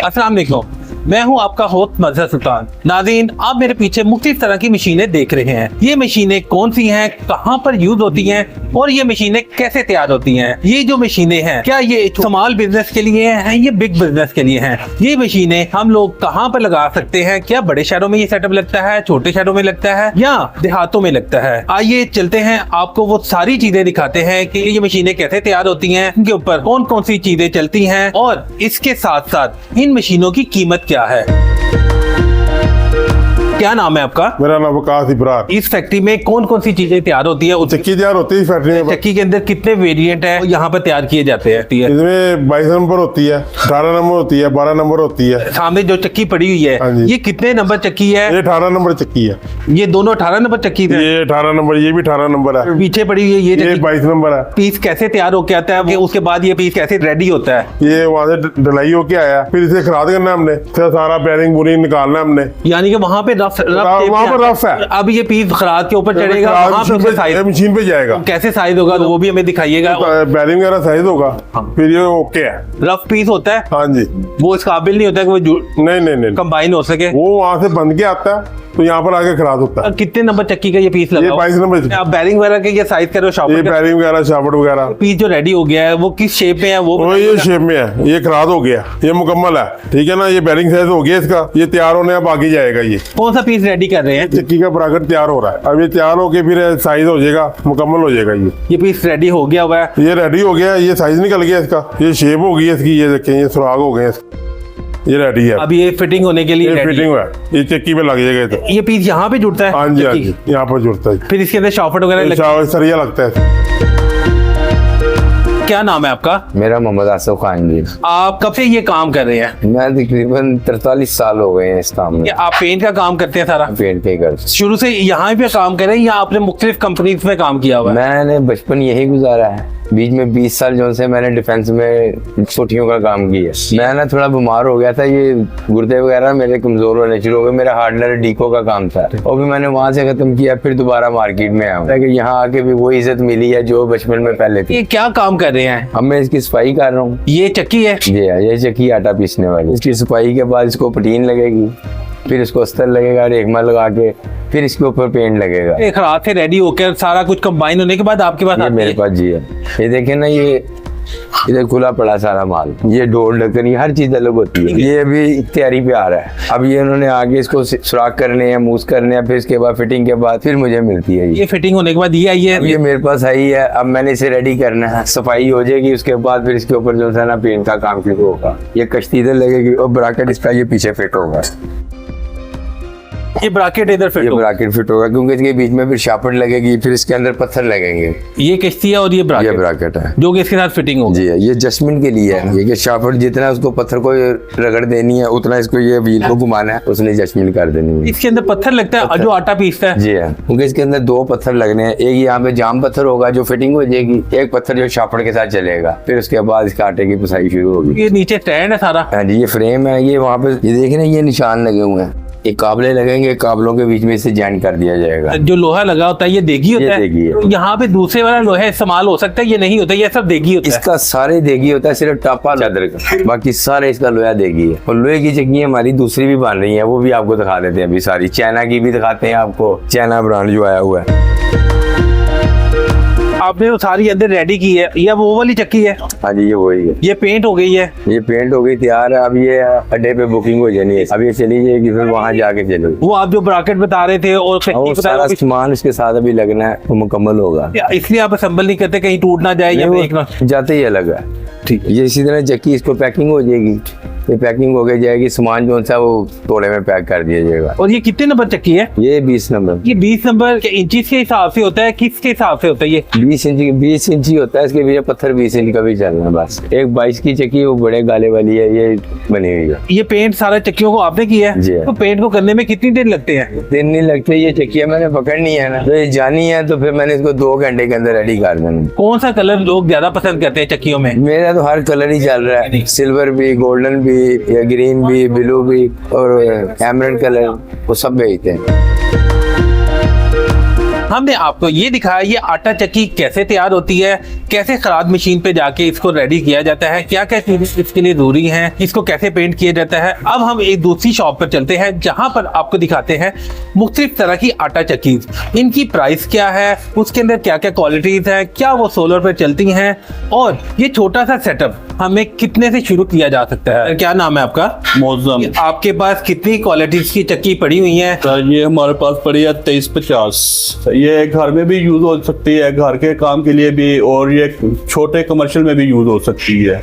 अस्सलाम वालेकुम, मैं हूं आपका होस्ट मजहर सुल्तान। नाज़रीन, आप मेरे पीछे मुख्तलिफ तरह की मशीनें देख रहे हैं। ये मशीनें कौन सी हैं, कहां पर यूज होती हैं और ये मशीनें कैसे तैयार होती हैं। ये जो मशीनें हैं, क्या ये स्मॉल बिजनेस के लिए हैं, ये बिग बिजनेस के लिए हैं। ये मशीनें हम लोग कहां पर लगा सकते हैं, क्या बड़े शहरों में ये सेटअप लगता है, छोटे शहरों में लगता है या देहातों में लगता है। आइए चलते हैं, आपको वो सारी चीजें दिखाते हैं कि ये मशीनें कैसे तैयार होती हैं, इनके ऊपर कौन कौन सी चीजें चलती हैं और इसके साथ साथ इन मशीनों की कीमत क्या है। क्या नाम है आपका? मेरा नाम वकास इब्रार। इस फैक्ट्री में कौन कौन सी चीजें तैयार होती है? चक्की तैयार होती है इस फैक्ट्री में। चक्की के अंदर कितने वेरिएंट है यहाँ पर तैयार किए जाते हैं? इसमें 22 नंबर होती है, 18 नंबर होती है, 12 नंबर होती है। सामने जो चक्की पड़ी हुई है, ये कितने नंबर चक्की है? ये 18 नंबर चक्की है। ये दोनों 18 नंबर चक्की है। ये 18 नंबर, ये भी 18 नंबर है। पीछे पड़ी हुई है ये 22 नंबर है। पीस कैसे तैयार होके आता है, उसके बाद ये पीस कैसे रेडी होता है? ये वहाँ से ढलाई होके आया, फिर इसे खराद करना हमने, फिर सारा बेरिंग बुरिंग निकालना हमने। यानी कि वहाँ पे रफ है। अब ये पीस खराद के ऊपर चढ़ेगा, वहाँ पे मशीन पे जाएगा। कैसे साइज होगा वो भी हमें दिखाइएगा। बेरिंग वगैरह साइज होगा, फिर ये ओके है। रफ पीस होता है। हाँ जी, वो इस काबिल नहीं होता है कि वो नहीं कंबाइन हो सके। वो वहाँ से बंद के आता है तो यहाँ पर आके खराद होता है। कितने नंबर चक्की का ये पीस लगा? ये 22 नंबर। आप बैरिंग वगैरह के ये साइज करो, ये बैरिंग वगैरह, शाफ्ट वगैरह। पीस जो रेडी हो गया है वो किस शेप में है? वो ये शेप में है, ये खराद हो गया, ये मुकम्मल है, ठीक है ना। ये बैरिंग साइज हो गया इसका, ये तैयार होने अब आगे जाएगा। ये कौन सा पीस रेडी कर रहे हैं? चक्की का ब्रैकेट तैयार हो रहा है। अब ये तैयार होके फिर साइज हो जाएगा, मुकम्मल हो जाएगा। ये पीस रेडी हो गया हुआ है, ये रेडी हो गया, ये साइज निकल गया इसका, ये शेप हो गई इसकी। ये देखें, ये सुराग हो गए, ये रेडी है। अब ये फिटिंग होने के लिए फिटिंग हुआ, ये चक्की पे लग जाएगा। तो ये पीस यहाँ पे जुड़ता है? हाँ जी, हाँ जी, यहाँ पर जुड़ता है। फिर इसके अंदर शाफ्ट वगैरह सरिया लगता है। क्या नाम है आपका? मेरा मोहम्मद आसिफ खान जी। आप कब से ये काम कर रहे हैं? मैं तकरीबन 43 साल हो गए हैं इस काम में। आप पेंट का काम करते हैं? सारा पेंट के घर शुरू से यहाँ पे काम कर रहे हैं या आपने मुख्तलिफ कंपनीज में काम किया हुआ है? मैंने बचपन यही गुजारा है। बीच में 20 साल जो से मैंने डिफेंस में छोटियों का काम किया। मैं ना थोड़ा बीमार हो गया था, ये गुर्दे वगैरह मेरे कमजोर होने शुरू हो गए। मेरा हार्डनर डीको का काम था और भी मैंने वहां से खत्म किया, फिर दोबारा मार्केट में आया। लेकिन यहाँ आके भी वो इज्जत मिली है जो बचपन में पहले थी। ये क्या काम कर रहे हैं? अब मैं इसकी सफाई कर रहा हूँ। ये चक्की है? जी हाँ, ये चक्की आटा पीसने वाली। इसकी सफाई के बाद इसको पटीन लगेगी, फिर इसको अस्तर लगेगा रेगमा लगा के, फिर इसके ऊपर पेंट लगेगा। एक रात से रेडी होकर सारा कुछ कंबाइन होने के बाद आपके पास ये मेरे पास जी है। ये देखें ना, ये इधर खुला पड़ा सारा माल, ये डोर ढक्कन, ये हर चीज अलग होती है। ये अभी तैयारी पे आ रहा है। अब ये उन्होंने आगे इसको सुराख करने हैं, मूस करने हैं, फिर इसके बाद फिटिंग के बाद फिर मुझे मिलती है। ये फिटिंग होने के बाद ये आई है? ये मेरे पास आई है। अब मैंने इसे रेडी करना है, सफाई हो जाएगी, उसके बाद फिर इसके ऊपर जो है ना पेंट का काम शुरू होगा। ये कश्ती इधर लगेगी और ब्रैकेट इसका ये पीछे फिट होगा। ये ब्रैकेट इधर फिट होगा? ब्रैकेट फिट होगा क्योंकि इसके बीच में फिर शाफ्ट लगेगी, फिर इसके अंदर पत्थर लगेंगे। ये कश्ती है और ये ब्रैकेट है जो कि इसके साथ फिटिंग होगी। जी है, ये जस्टमेंट के लिए है। ये शाफ्ट जितना उसको पत्थर को रगड़ देनी है उतना इसको ये व्हील को घुमाना है, उसने जस्टमेंट कर देनी है। इसके अंदर पत्थर लगता है जो आटा पीसता है? जी है, क्योंकि इसके अंदर 2 पत्थर लगने हैं। एक यहाँ पे जाम पत्थर होगा जो फिटिंग हो जाएगी, एक पत्थर जो शाफ्ट के साथ चलेगा, फिर उसके बाद इसके आटे की पिसाई शुरू होगी। ये नीचे स्टैंड है सारा? हाँ जी, ये फ्रेम है। ये वहाँ पे ये देखे ना, ये निशान लगे हुए हैं, ये काबले लगेंगे, काबलों के बीच में इसे जॉइन कर दिया जाएगा। जो लोहा लगा होता है ये देगी होता है? देगी है। तो यहाँ पे दूसरे वाला लोहा इस्तेमाल हो सकता है? ये नहीं होता, ये सब देगी होता है? इसका सारे देगी होता है, सिर्फ टापा चादर का, बाकी सारे इसका लोहा देगी है। और लोहे की चक्की हमारी दूसरी भी बन रही है, वो भी आपको दिखा देते हैं अभी। सारी चाइना की भी दिखाते हैं आपको, चाइना ब्रांड जो आया हुआ है। आपने वो सारी अंदर रेडी की है, ये वो वाली चक्की है? हाँ जी, ये वही है। ये पेंट हो गई है? ये पेंट हो गई, तैयार है। अब ये अड्डे पे बुकिंग हो जानी है, अब ये चली जाएगी, फिर वहाँ जाके चलेगी। वो आप जो ब्रैकेट बता रहे थे और सारा सामान इसके साथ अभी लगना है, वो मुकम्मल होगा। इसलिए आप असेंबल नहीं करते कहीं टूट ना जाए या ब्रेक ना? जाते ही अलग है। ठीक, ये इसी तरह चक्की इसको पैकिंग हो जाएगी, ये पैकिंग हो गई जाएगी, सामान जो सा वो तोड़े में पैक कर दिया जाएगा। और ये कितने नंबर चक्की है? ये 20 नंबर। ये 20 नंबर इंचेस के हिसाब से होता है, किसके हिसाब से होता है? ये 20 इंची होता है। इसके पीछे पत्थर 20 इंच का भी चलना है बस। एक 22 की चक्की वो बड़े गाले वाली है, ये बनी हुई है। ये पेंट सारा चक्कियों को आपने किया है? जी। तो पेंट को करने में कितनी देर लगते हैं? दिन नहीं लगते। ये चक्कियां मैंने पकड़नी है ना, तो ये जानी है, तो फिर मैंने इसको 2 घंटे के अंदर रेडी कर देना। कौन सा कलर लोग ज्यादा पसंद करते हैं चक्कियों में? मेरा तो हर कलर ही चल रहा है, सिल्वर भी, गोल्डन भी, या ग्रीन भी, ब्लू भी और एमरल्ड कलर, वो सब बेचते हैं। हमने आपको ये दिखाया ये आटा चक्की कैसे तैयार होती है, कैसे खराद मशीन पे जाके इसको रेडी किया जाता है, क्या क्या चीजें इसके लिए जरूरी हैं, इसको कैसे पेंट किया जाता है। अब हम एक दूसरी शॉप पर चलते हैं जहां पर आपको दिखाते हैं मुख्तलिफ तरह की आटा चक्की, इनकी प्राइस क्या है, उसके अंदर क्या क्या क्वालिटीज है, क्या वो सोलर पर चलती हैं और ये छोटा सा सेटअप हमें कितने से शुरू किया जा सकता है। क्या नाम है आपका? मौजम। आपके पास कितनी क्वालिटीज की चक्की पड़ी हुई है? सर ये हमारे पास पड़ी है 2350। ये घर में भी यूज हो सकती है, घर के काम के लिए भी, और ये छोटे कमर्शियल में भी यूज हो सकती है।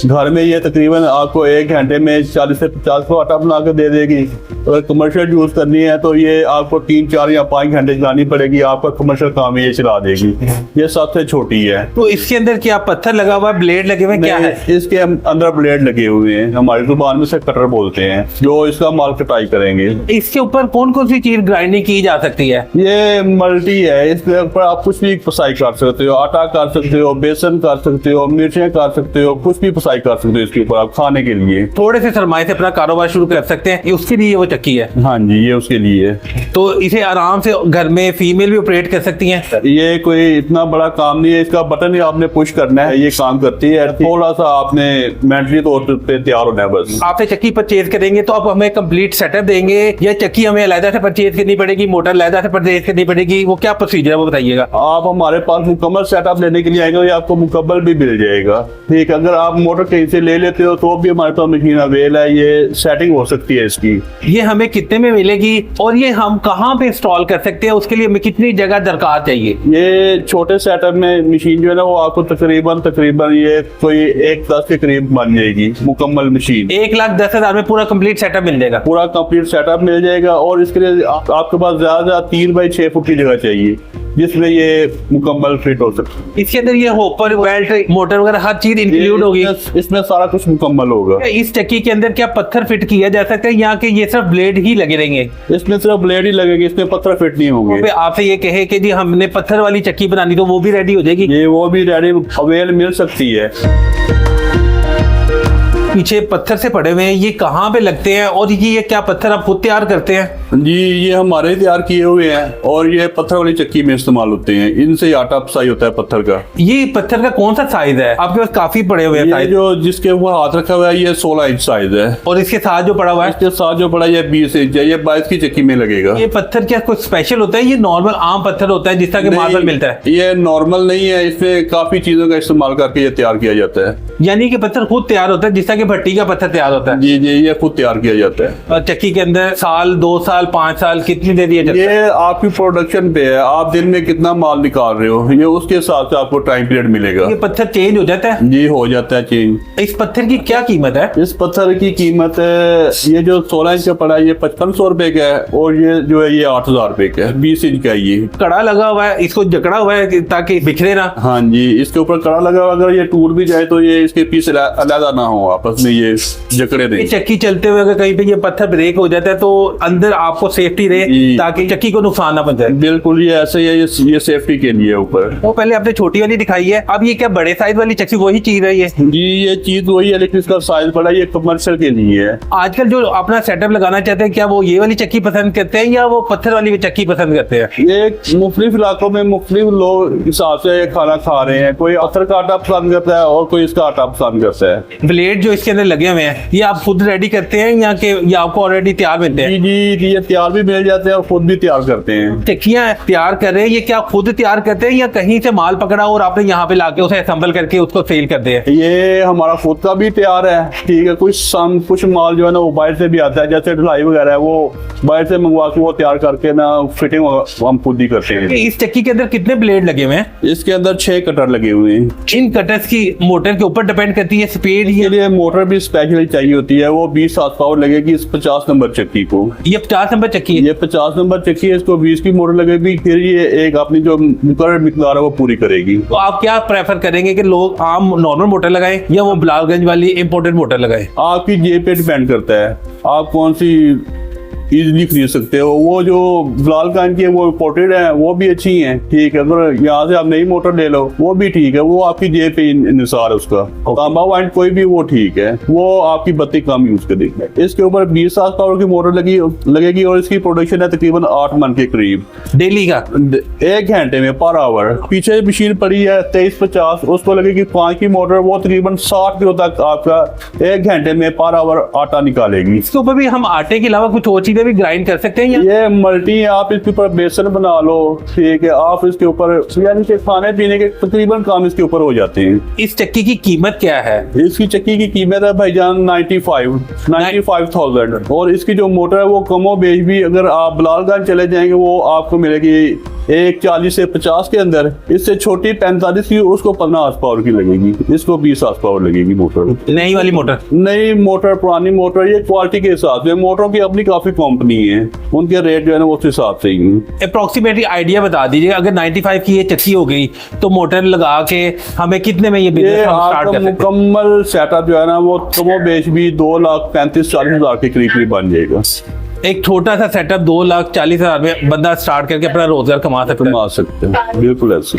घर में ये तकरीबन आपको 1 घंटे में 40 से 50 को आटा बना के दे देगी। अगर कमर्शियल यूज करनी है तो ये आपको 3, 4 या 5 घंटे चलानी पड़ेगी, आपका कमर्शियल काम ये चला देगी। ये सबसे छोटी है। तो इसके अंदर क्या पत्थर लगा हुआ है, ब्लेड लगे हुए हैं, क्या है? इसके अंदर ब्लेड लगे हुए हैं, हमारी जुबान में से कटर बोलते हैं, जो इसका माल कटाई करेंगे। इसके ऊपर कौन कौन सी चीज ग्राइंडिंग की जा सकती है? ये मल्टी है, इसके ऊपर आप कुछ भी पिसाई कर सकते हो, आटा कर सकते हो, बेसन कर सकते हो, मिर्चें कर सकते हो, कुछ भी पिसाई कर सकते हो इसके ऊपर आप खाने के लिए। थोड़े से सरमाए से अपना कारोबार शुरू कर सकते हैं, ये उसके लिए वो चक्की है। हाँ जी, ये उसके लिए है। तो इसे आराम से घर में फीमेल भी ऑपरेट कर सकती हैं। ये कोई इतना बड़ा काम नहीं है, इसका बटन ही आपने पुश करना है, ये काम करती है। थोड़ा सा आपने मेंटली तौर पे तैयार होना है बस। आपसे चक्की परचेज करेंगे तो आप हमें कंप्लीट सेटअप देंगे या चक्की हमें अलग से परचेज करनी पड़ेगी, मोटर अलग से परचेज करनी पड़ेगी, वो क्या प्रोसीजर है वो बताइएगा। आप हमारे पास मुकम्मल सेटअप लेने के लिए आएंगे, ये आपको मुकम्मल भी मिल जाएगा। ठीक, अगर आप मोटर कहीं से ले लेते हो तो भी हमारे पास मशीन अवेल है, ये सेटिंग हो सकती है इसकी। ये हमें कितने में मिलेगी और ये हम कहाँ पे इंस्टॉल कर सकते हैं, उसके लिए हमें कितनी जगह दरकार चाहिए? ये छोटे सेटअप में मशीन जो है ना, वो आपको तकरीबन ये कोई 1,10 के करीब बन जाएगी मुकम्मल मशीन। 1,10,000 में पूरा कंप्लीट सेटअप मिल जाएगा? पूरा कंप्लीट सेटअप मिल जाएगा। और इसके लिए आपके पास ज्यादा 3 बाई 6 फुट की जगह चाहिए जिसमें ये मुकम्मल फिट हो सके। इसके अंदर ये होपर बेल्ट मोटर वगैरह हर चीज इंक्लूड होगी? इसमें सारा कुछ मुकम्मल होगा। इस चक्की के अंदर क्या पत्थर फिट किया जा सकता है या कि ये सिर्फ ब्लेड ही लगे रहेंगे? इसमें सिर्फ ब्लेड ही लगेगी, इसमें पत्थर फिट नहीं होंगे। आपसे ये कहे कि जी हमने पत्थर वाली चक्की बनानी तो वो भी रेडी हो जाएगी? ये वो भी रेडी अवेल मिल सकती है। पीछे पत्थर से पड़े हुए हैं, ये कहाँ पे लगते हैं और ये क्या पत्थर आप खुद तैयार करते हैं? जी, ये हमारे तैयार किए हुए हैं और ये पत्थर वाली चक्की में इस्तेमाल होते हैं। इनसे आटा पिसाई होता है पत्थर का। ये पत्थर का कौन सा साइज है आपके पास? काफी पड़े हुए हैं साइज। जो जिसके ऊपर हाथ रखा हुआ है ये 16 इंच साइज है। और इसके साथ जो पड़ा हुआ है? इसके साथ जो पड़ा है ये 20 इंच है। ये 22 की चक्की में लगेगा। ये पत्थर क्या कुछ स्पेशल होता है, ये नॉर्मल आम पत्थर होता है जिस तरह के मार्बल मिलता है? ये नॉर्मल नहीं है, इसमें काफी चीजों का इस्तेमाल करके ये तैयार किया जाता है। यानी कि पत्थर खुद तैयार होता है जिस तरह के भट्टी का पत्थर तैयार होता है? जी जी, ये खुद तैयार किया जाता है। और चक्की के अंदर साल, 2 साल, 5 साल कितनी दे दिया जाता है? ये आपकी प्रोडक्शन पे है, आप दिन में कितना माल निकाल रहे हो, ये उसके हिसाब से आपको टाइम पीरियड मिलेगा। ये पत्थर चेंज हो जाता है? जी, हो जाता है चेंज। इस पत्थर की क्या कीमत है? इस पत्थर की कीमत है, ये जो 16 इंच का पड़ा है ये 5500 रुपए का है, और ये जो है ये 8000 रुपए का है। 20 इंच का है ये। कड़ा लगा हुआ है, इसको जकड़ा हुआ है ताकि बिखरे ना? हाँ जी, इसके ऊपर कड़ा लगा हुआ, अगर ये टूट भी जाए तो ये इसके पीस अलग ना हो, आपस में ये जकड़े ये नहीं। चक्की चलते हुए अगर कहीं पे ये पत्थर ब्रेक हो जाता है तो अंदर आपको सेफ्टी रहे ताकि चक्की को नुकसान ना पहुंचे। बिल्कुल, ये ऐसे ही है, ये सेफ्टी के लिए ऊपर। वो पहले आपने छोटी वाली दिखाई है, अब ये क्या बड़े साइज वाली चक्की वही चीज है ये? जी, ये चीज वही है लेकिन इसका साइज बड़ा, ये कमर्शियल के लिए है। आजकल जो अपना सेटअप लगाना चाहते हैं क्या वो ये वाली चक्की पसंद करते हैं या वो पत्थर वाली चक्की पसंद करते हैं? ये मुख्तलिफ इलाकों में मुख्तलिफ लोग हिसाब से खाना खा रहे हैं। कोई पत्थर का आटा पसंद करता है और कोई इसका आटा पसंद करता है। ब्लेड जो इसके अंदर लगे हुए हैं ये आप खुद रेडी करते हैं या कि ये आपको ऑलरेडी तैयार मिलते हैं? जी जी, ये तैयार भी मिल जाते हैं और खुद भी तैयार करते हैं। चक्कियां तैयार कर रहे हैं, ये क्या खुद तैयार करते हैं या कहीं से माल पकड़ा और आपने यहाँ पे लाके उसे असेंबल करके उसको सेल करते हैं? ये हमारा खुद का भी तैयार है। ठीक है, कुछ माल जो है ना वो बाहर से भी आता है, जैसे ढलाई वगैरह है वो बाहर से मंगवा के वो तैयार करके ना फिटिंग हम खुद ही करते हैं। इस चक्की के अंदर कितने ब्लेड लगे हुए हैं? इसके अंदर 6 कटर लगे हुए हैं। इन कटर्स की मोटर के ऊपर डिपेंड करती है स्पीड? इसके लिए मोटर भी स्पेशल चाहिए होती है, वो 20 हाथ पावर लगेगी इस 50 नंबर चक्की को। ये 50 नंबर चक्की है? ये 50 नंबर चक्की है, इसको 20 की मोटर लगेगी, फिर ये एक अपनी जो मुकर्रर मिकदार है वो पूरी करेगी। तो आप क्या प्रेफर करेंगे कि लोग आम नॉर्मल मोटर लगाएं या वो बिलालगंज वाली इंपोर्टेड मोटर लगाएं? आपकी जेब पे डिपेंड करता है, आप कौन सी इजीली खरीद सकते हो। वो जो बिलाल खान की है वो इम्पोर्टेड है, वो भी अच्छी हैं, ठीक है। अगर यहाँ से आप नई मोटर ले लो वो भी ठीक है, वो आपकी जेब पे निसार है उसका। तांबा वाइंड कोई भी वो ठीक है, वो आपकी बत्ती कम यूज करेगी। इसके ऊपर 20 हॉर्स पावर की मोटर लगेगी और इसकी प्रोडक्शन है तकरीबन 8 मन के करीब डेली का, 1 घंटे में पर आवर। पीछे मशीन पड़ी है 2350, उसको लगेगी 5 की मोटर, वो तकरीबन 60 किलो तक आपका 1 घंटे में पर आवर आटा निकालेगी। इसके ऊपर भी हम आटे के अलावा कुछ और चीजें भी ग्राइंड कर सकते हैं ये मल्टी, आप इसके ऊपर बेसन बना लो, ठीक है। आप इसके ऊपर यानी कि खाने पीने के तकरीबन काम इसके ऊपर हो जाते हैं। इस चक्की की कीमत क्या है? इसकी चक्की की कीमत है भाईजान 95,000 और इसकी जो मोटर है वो कमो बेच भी अगर आप बिलालगंज चले जाएंगे वो आपको मिलेगी एक 40 से 50 के अंदर। इससे छोटी 45 की, उसको 15 हॉर्स पावर की लगेगी, इसको 20 हॉर्स पावर लगेगी मोटर। नई वाली मोटर, नई मोटर पुरानी मोटर, ये क्वालिटी के हिसाब से। मोटरों की अपनी काफी कंपनी है, उनके रेट जो है ना उस हिसाब से ही। अप्रोक्सीमेटली आइडिया बता दीजिए, अगर 95 की ये चक्की हो गई तो मोटर लगा के हमें कितने में ये बिजनेस स्टार्ट कर सकते हैं? मुकम्मल सेटअप जो है ना वो कमो बेच भी 2,35,40,000 के करीब बन जाएगा। एक छोटा सा सेटअप 2,40,000 में बंदा स्टार्ट करके अपना रोजगार कमा सकते हैं। बिल्कुल ऐसे।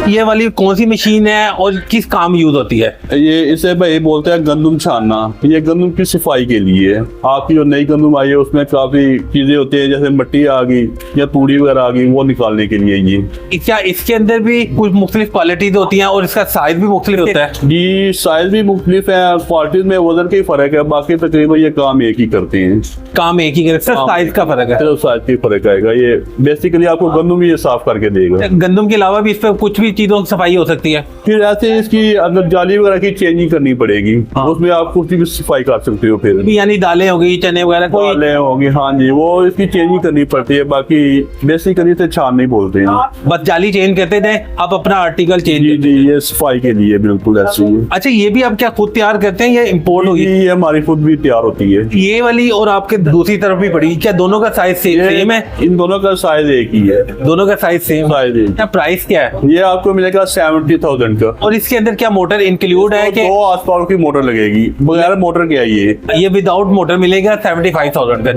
ये वाली कौन सी मशीन है और किस काम यूज होती है? ये इसे भाई बोलते हैं गंदम छानना। ये गंदम की सफाई के लिए है। आपकी जो नई गंदम आई है उसमें काफी चीजें होती है, जैसे मिट्टी आ गई या तूड़ी वगैरह आ गई, वो निकालने के लिए ये। क्या इसके अंदर भी कुछ मुख्तलिफ क्वालिटीज होती हैं और इसका साइज भी मुख्तलिफ होता है? जी साइज भी मुख्तलिफ है, क्वालिटीज में वजन का ही फर्क है, बाकी तकरीबन ये काम एक ही करते हैं। काम एक ही करते, सिर्फ साइज का फर्क है। सिर्फ साइज का फर्क आएगा। ये बेसिकली आपको गंदम ये साफ करके देगा। गंदम के अलावा भी इस पर कुछ भी चीजों की सफाई हो सकती है? फिर ऐसे इसकी अंदर जाली वगैरह की चेंजिंग करनी पड़ेगी। हाँ। उसमें आप कुछ भी सफाई कर सकते हो। फिर यानी दालें हो गई, चने वगैरह कोई दालें होगी, हाँ जी, वो इसकी चेंजिंग करनी पड़ती है। बाकी बेसिकली से छान नहीं बोलते हैं, बस जाली चेंज करते थे, आप अपना आर्टिकल चेंज। जी जी, ये सफाई के लिए बिल्कुल ऐसे ही। अच्छा, ये भी आप क्या खुद तैयार करते हैं या इम्पोर्ट होगी? ये हमारी खुद भी तैयार होती है। ये वाली और आपके दूसरी तरफ भी पड़ी, क्या दोनों का साइज सेम है? इन दोनों का साइज एक ही है। दोनों का साइज सेम साइज एक। क्या प्राइस क्या है? ये आपको मिलेगा 70,000 का। और इसके अंदर क्या मोटर इंक्लूड है कि 2 हॉर्स पावर की मोटर लगेगी? बगैर मोटर के आई है। ये विदाउट मोटर मिलेगा 75,000 का?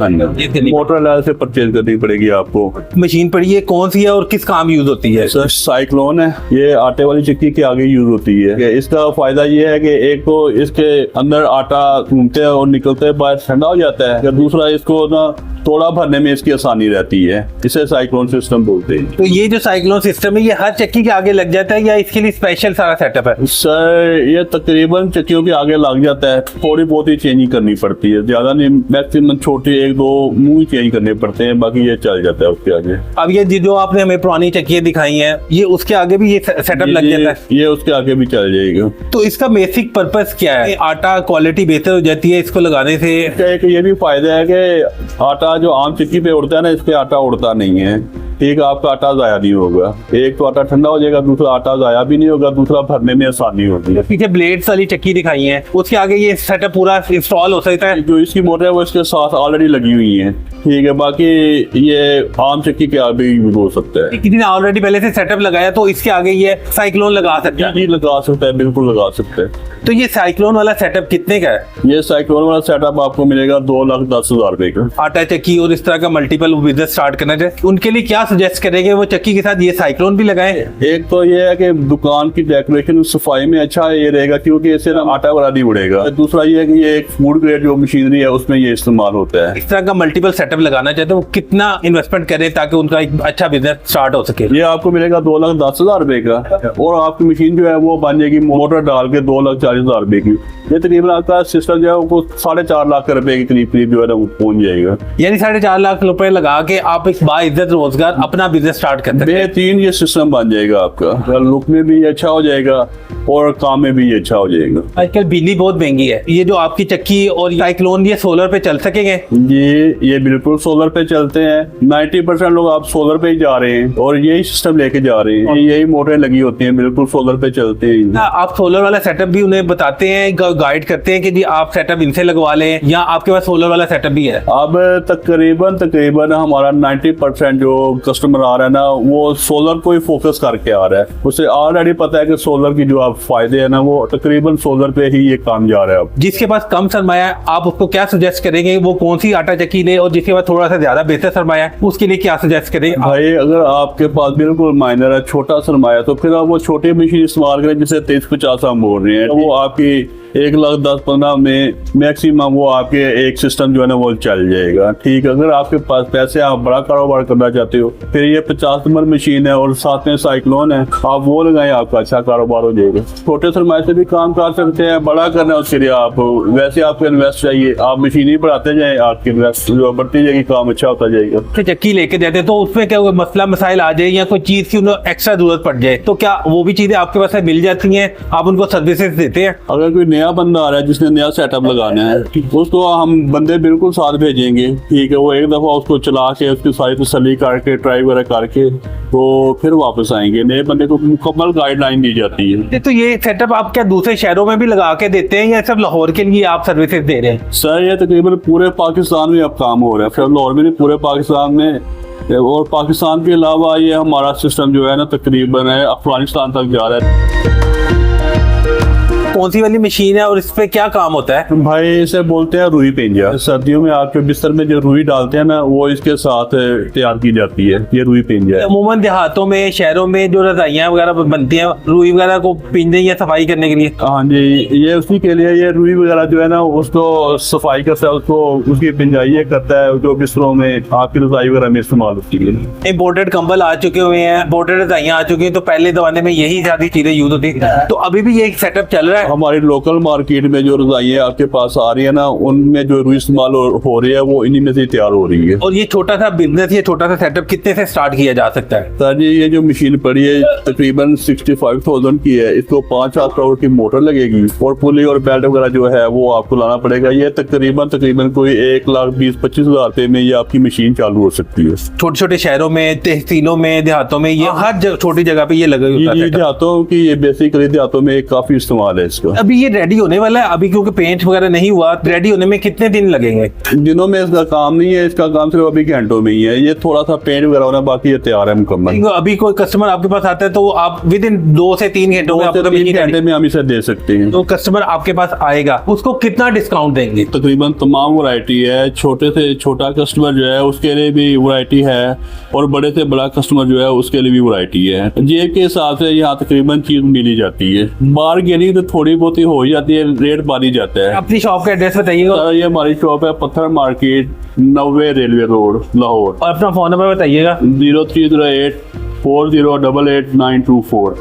मोटर अलग से परचेज करनी पड़ेगी आपको। मशीन पड़ी है कौन सी है और किस काम यूज होती है? सर साइक्लोन है, ये आटे वाली चक्की के आगे यूज होती है। इसका फायदा ये है कि एक तो इसके अंदर आटा घूमते हैं और निकलते हैं बाहर ठंडा हो जाता है, या दूसरा इसको ना तोड़ा भरने में इसकी आसानी रहती है। इसे साइक्लोन सिस्टम बोलते हैं। तो ये जो साइक्लोन सिस्टम है ये हर चक्की के आगे लग जाता है या इसके लिए स्पेशल सारा सेटअप है? सर ये तकरीबन चक्कियों के आगे लग जाता है, थोड़ी बहुत ही चेंजिंग करनी पड़ती है, ज्यादा नहीं, मैक्सिमम छोटे 1-2 मुंह चेंज करने पड़ते हैं, बाकी ये चल जाता है उसके आगे। अब ये जो आपने हमें पुरानी चक्कियां दिखाई हैं, ये उसके आगे भी ये सेटअप लग जाता है? ये उसके आगे भी चल जाएगा। तो इसका बेसिक पर्पस क्या है? आटा क्वालिटी बेहतर हो जाती है इसको लगाने से? एक ये भी फायदा है कि आटा जो आम चक्की पे उड़ता है ना, इस पे आटा उड़ता नहीं है। ठीक, आपका आटा जाया नहीं होगा। एक तो आटा ठंडा हो जाएगा, दूसरा आटा जाया भी नहीं होगा, दूसरा भरने में आसानी होगी। पीछे ब्लेड्स वाली चक्की दिखाई है, उसके आगे ये सेटअप पूरा इंस्टॉल हो सकता है? जो इसकी मोटर है वो इसके साथ ऑलरेडी लगी हुई है। ठीक है, बाकी ये आम चक्की के आगे यूज हो सकता है। किसी ने ऑलरेडी पहले से सेटअप लगाया तो इसके आगे ये साइक्लोन लगा सकता है? जी लगा सकता है, बिल्कुल लगा सकते हैं। तो ये साइक्लोन वाला सेटअप कितने का है? ये साइक्लोन वाला सेटअप आपको मिलेगा 2,10,000 रुपए का। आटा चक्की और इस तरह का मल्टीपल बिजनेस स्टार्ट करना चाहिए, उनके लिए क्या सजेस्ट करेंगे? वो चक्की के साथ ये साइक्लोन भी लगाएं? एक तो ये है कि दुकान की डेकोरेशन सफाई में अच्छा ये रहेगा, क्योंकि इससे ना आटा वगैरह नहीं उड़ेगा। दूसरा ये है कि ये एक फूड ग्रेड जो मशीनरी है उसमें ये इस्तेमाल होता है। इस तरह का मल्टीपल सेटअप लगाना चाहते हैं, वो कितना इन्वेस्टमेंट करें ताकि उनका एक अच्छा बिजनेस स्टार्ट हो सके? ये आपको मिलेगा 2,10,000 रुपए का, और आपकी मशीन जो है वो बन जाएगी मोटर डाल के 2,40,000 रुपए की। ये तकरीबन आपका सिस्टम जो है वो 4.5 लाख रुपए के करीब जो है ना वो पहुंच जाएगा। यानी 4.5 लाख रुपए लगा के आप एक बाइज्जत रोजगार अपना बिजनेस स्टार्ट कर सकते हैं। बेहतरीन ये सिस्टम बन जाएगा आपका, लुक में भी अच्छा हो जाएगा और काम में भी अच्छा हो जाएगा। आजकल बिजली बहुत महंगी है, ये जो आपकी चक्की और साइक्लोन ये सोलर पे चल सकेंगे? ये बिल्कुल सोलर पे चलते हैं। 90% लोग आप सोलर पे ही जा रहे हैं और यही सिस्टम लेके जा रहे हैं। यही मोटरें लगी होती हैं, बिल्कुल सोलर पे चलते हैं। आप सोलर वाला सेटअप भी उन्हें बताते हैं, गाइड करते हैं कि जी आप सेटअप इनसे लगवा लें, या आपके पास सोलर वाला सेटअप भी है? अब तकरीबन हमारा 90% जो कस्टमर आ रहा है ना, वो सोलर को ही फोकस करके आ रहा है। उसे ऑलरेडी पता है कि सोलर की जो आप फायदे है ना, वो तकरीबन सोलर पे ही ये काम जा रहा है अब। जिसके पास कम सरमाया है, आप उसको क्या सजेस्ट करेंगे, वो कौन सी आटा चक्की ले, और जिसके पास थोड़ा सा ज्यादा बेहतर सरमाया है उसके लिए क्या सजेस्ट करेंगे? भाई अगर आपके पास बिल्कुल माइनर है, छोटा सरमाया, तो फिर आप वो छोटी मशीन इस्तेमाल करें जिसे 2350 हम बोल रहे हैं। वो आपकी 1,10,15 में मैक्सिमम वो आपके एक सिस्टम जो है ना वो चल जाएगा। ठीक, अगर आपके पास पैसे, आप बड़ा कारोबार करना चाहते हो, फिर ये 50 नंबर मशीन है और साथ में साइक्लोन है, आप वो लगाएं, आपका अच्छा कारोबार हो जाएगा। छोटे सरमाए से भी काम कर सकते हैं, बड़ा करना है उसके लिए आप वैसे आपको इन्वेस्ट चाहिए, आप मशीन ही बढ़ाते जाए, आपकी इन्वेस्ट जो बढ़ती जाएगी, काम अच्छा होता जाएगा। चक्की लेके जाते तो उसमें क्या कोई मसला मसाइल आ जाए या कोई चीज की उन्हें एक्स्ट्रा जरूरत पड़ जाए, तो क्या वो भी चीजें आपके पास मिल जाती हैं, आप उनको सर्विसेज देते हैं? अगर कोई नया बंदा आ रहा है जिसने नया सेटअप लगाना है, उसको हम बंदे बिल्कुल साथ भेजेंगे। ठीक है, वो एक दफा उसको चला के उसकी सारी तसल्ली करके ट्राई वगैरह करके तो फिर वापस आएंगे। नए बंदे को मुकम्मल गाइडलाइन दी जाती है। तो ये सेटअप आप क्या दूसरे शहरों में भी लगा के देते हैं या सिर्फ लाहौर के लिए आप सर्विसेज दे रहे हैं? सर ये तकरीबन पूरे पाकिस्तान में अब काम हो रहा है, सिर्फ लाहौर में नहीं, पूरे पाकिस्तान में। और पाकिस्तान के अलावा ये हमारा सिस्टम जो है ना तकरीबन है अफगानिस्तान तक जा रहा है। कौन सी वाली मशीन है और इस पे क्या काम होता है? भाई इसे बोलते हैं रुई पेंजा। सर्दियों में आपके बिस्तर में जो रुई डालते हैं ना, वो इसके साथ तैयार की जाती है। ये रुई पेंजा है। अमूमन देहातों में, शहरों में जो रजाइयाँ वगैरह बनती हैं रुई वगैरह को पीने या सफाई करने के लिए? हाँ जी, ये उसी के लिए ये रुई वगैरह जो है ना उसको सफाई करता है, उसको उसकी पिंजाई करता है, जो बिस्तरों में आपकी रजाई वगैरह में इस्तेमाल होती है। इम्पोर्टेड कंबल आ चुके हुए हैं, इम्पोर्टेड रजाइयाँ आ चुकी हैं, तो पहले जमाने में यही सारी चीजें यूज होती, तो अभी भी ये सेटअप चल रहा है? हमारी लोकल मार्केट में जो रजाइयाँ आपके पास आ रही है ना, उनमें जो रुई इस्तेमाल हो रही है वो इन्हीं में से तैयार हो रही है। और ये छोटा सा बिजनेस, ये छोटा सा सेटअप कितने से स्टार्ट किया जा सकता है? सर जी ये जो मशीन पड़ी है तकरीबन 65,000 की है। इसको 5-7 करोड़ की मोटर लगेगी और पुली और बेल्ट वगैरह जो है वो आपको लाना पड़ेगा। ये तकरीबन कोई 1,20,000-25,000 रुपए में ये आपकी मशीन चालू हो सकती है। छोटे छोटे शहरों में, तहसीलों में, देहातों में, ये हर छोटी जगह पे ये लगा होता है। देहातों की ये बेसिकली देहातों में काफी इस्तेमाल है इसका। अभी ये रेडी होने वाला है, अभी क्योंकि पेंट वगैरह नहीं हुआ, रेडी होने में कितने दिन लगेंगे? दिनों में इसका काम नहीं है, इसका काम सिर्फ अभी घंटों में ही है। ये थोड़ा सा पेंट वगैरह होना बाकी, ये तैयार है मुकम्मल। अभी कोई कस्टमर आपके पास आता है तो आप विद इन 2 से 3 घंटों में 3 घंटे में हम इसे दे सकते हैं। तो कस्टमर आपके पास आएगा, उसको कितना डिस्काउंट देंगे? तकरीबन तमाम वैरायटी है। छोटे से छोटा कस्टमर जो है उसके लिए भी वैरायटी है और बड़े से बड़ा कस्टमर जो है उसके लिए भी वैरायटी है। जेब के हिसाब से यहाँ तकरीबन चीज मिली जाती है। बारगेनिंग तो थोड़ी बहुत ही हो जाती है, रेट बढ़ जाता है। अपनी शॉप का एड्रेस बताइएगा। ये हमारी शॉप है पत्थर मार्केट, 90 रेलवे रोड, लाहौर। और अपना फोन नंबर बताइएगा। 0308 4088 924।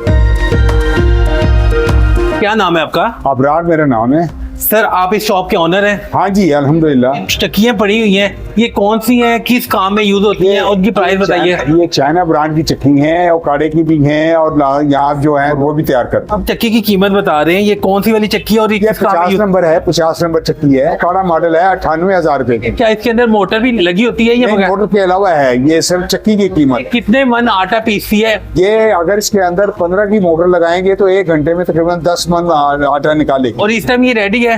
क्या नाम है आपका? अबरार मेरा नाम है। सर आप इस शॉप के ऑनर हैं? हाँ जी अल्हम्दुलिल्लाह। चक्कियां पड़ी हुई हैं, ये कौन सी हैं, किस काम में यूज होती हैं, उनकी प्राइस बताइए। ये चाइना ब्रांड की चक्की है और काड़े की भी है और यहाँ जो है वो भी तैयार करते हैं। अब चक्की की कीमत बता रहे हैं, ये कौन सी वाली चक्की है और ये ये किस काम में 50 use- नंबर है, 50 नंबर चक्की है। काड़ा मॉडल है 98,000 रुपए की। क्या इसके अंदर मोटर भी लगी होती है या नहीं, बगैर? मोटर के अलावा है, ये सिर्फ चक्की की कीमत। कितने मन आटा पीसती है? ये अगर इसके अंदर 15 की मोटर लगाएंगे तो 1 घंटे में तकरीबन 10 मन आटा निकालेगी। और इस टाइम ये रेडी है,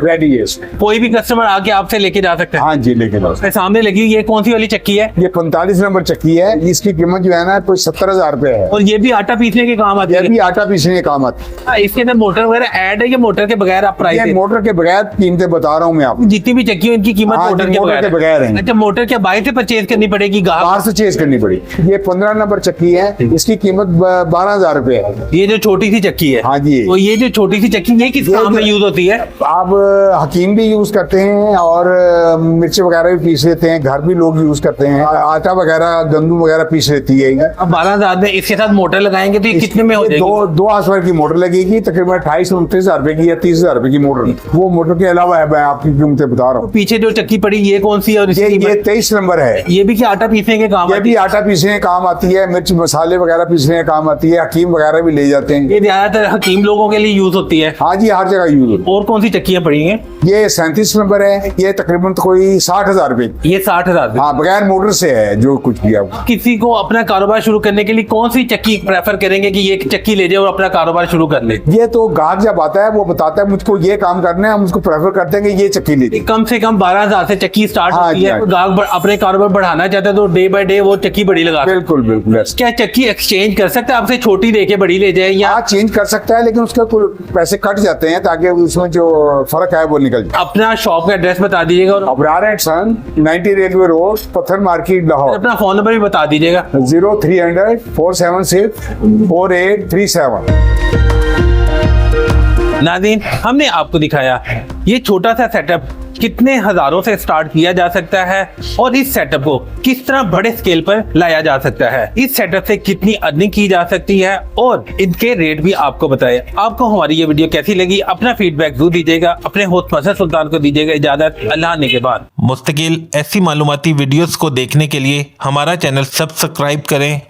रेडी है इसमें। कोई भी कस्टमर आके आपसे लेके जा सकता है? हाँ जी लेके जाओ। मेरे सामने लगी हुई ये कौन सी वाली चक्की है? ये 45 नंबर चक्की है। इसकी कीमत जो है ना कोई 70,000 रुपए है। और ये भी आटा पीसने के काम आती ये है? भी आटा पीसने के काम आती है। इसके अंदर मोटर वगैरह ऐड है या मोटर के बगैर आप प्राइस ये मोटर के बगैर कीमतें बता रहा हूँ मैं आपको। जितनी भी चक्की है इनकी कीमत हाँ, मोटर के मोटर के बगैर है। अच्छा, मोटर क्या बाहर से परचेज करनी पड़ेगी? बाहर से चेंज करनी पड़ी। ये 15 नंबर चक्की है, इसकी कीमत 12,000 रुपए है। ये जो छोटी सी चक्की है, हाँ जी। तो ये जो छोटी सी चक्की ये किस ये काम में जो- यूज होती है? आप हकीम भी यूज करते हैं और मिर्च वगैरह भी पीस लेते हैं, घर भी लोग यूज करते हैं। आटा वगैरह गंदम वगैरह पीस लेती है ये। अब 12,000 में इसके साथ मोटर लगाएंगे तो ये कितने में हो ये जाएगी? दो हाउसवाइफ की मोटर लगेगी, तकरीबन 28-29,000 रुपए की या 30,000 रुपए की मोटर। वो मोटर के अलावा है, मैं आपकी कीमतें बता रहा हूँ। पीछे जो चक्की पड़ी ये कौन सी है और ये इसकी कीमत? 23 नंबर है। ये भी क्या आटा पीसने के काम ये आती भी है? आटा पीसने के काम आती है, मिर्च मसाले वगैरह पीसने के काम आती है, हकीम वगैरह भी ले जाते हैं। ये ज्यादातर हकीम लोगों के लिए यूज होती है। हाँ जी हर जगह यूज होती है। और कौन सी चक्कियां पड़ी रही है? ये 37 नंबर है, ये तकरीबन तो कोई 60,000 रुपए। ये 60,000। हाँ, बगैर मोटर से है जो कुछ भी आप। किसी को अपना कारोबार शुरू करने के लिए कौन सी चक्की प्रेफर करेंगे कि ये चक्की ले जाए और अपना कारोबार शुरू कर ले? ये तो गाहक जब आता है वो बताता है मुझको ये काम करना है, हम उसको प्रेफर करते हैं कि ये चक्की ले। कम से कम 12,000 से चक्की स्टार्ट हाँ होती जी, है। हाँ जी। गाहक अपने कारोबार बढ़ाना चाहता है तो डे बाय डे वो चक्की बड़ी लगा। बिल्कुल बिल्कुल। क्या चक्की एक्सचेंज कर सकता है? आपसे छोटी देके बड़ी ले जाए या हाँ, चेंज कर सकता है, लेकिन उसका कुछ पैसे कट जाते हैं ताकि उसमें जो फर्क है वो निकल जाए। अपना शॉप का एड्रेस बता दीजिएगा और Abrar and son, 90 railway road, Patthar market, Lahore. अपना फोन नंबर भी बता दीजिएगा। 0300 476 4837। नाज़रीन, हमने आपको दिखाया ये छोटा सा सेटअप कितने हजारों से स्टार्ट किया जा सकता है और इस सेटअप को किस तरह बड़े स्केल पर लाया जा सकता है, इस सेटअप से कितनी अर्निंग की जा सकती है और इनके रेट भी आपको बताए। आपको हमारी ये वीडियो कैसी लगी? अपना फीडबैक जरूर दीजिएगा। अपने होस्ट मजहर सुल्तान को दीजिएगा इजाजत। अल्लाह ने के बाद मुस्तकिल ऐसी मालूमाती वीडियोस को देखने के लिए हमारा चैनल सब्सक्राइब करें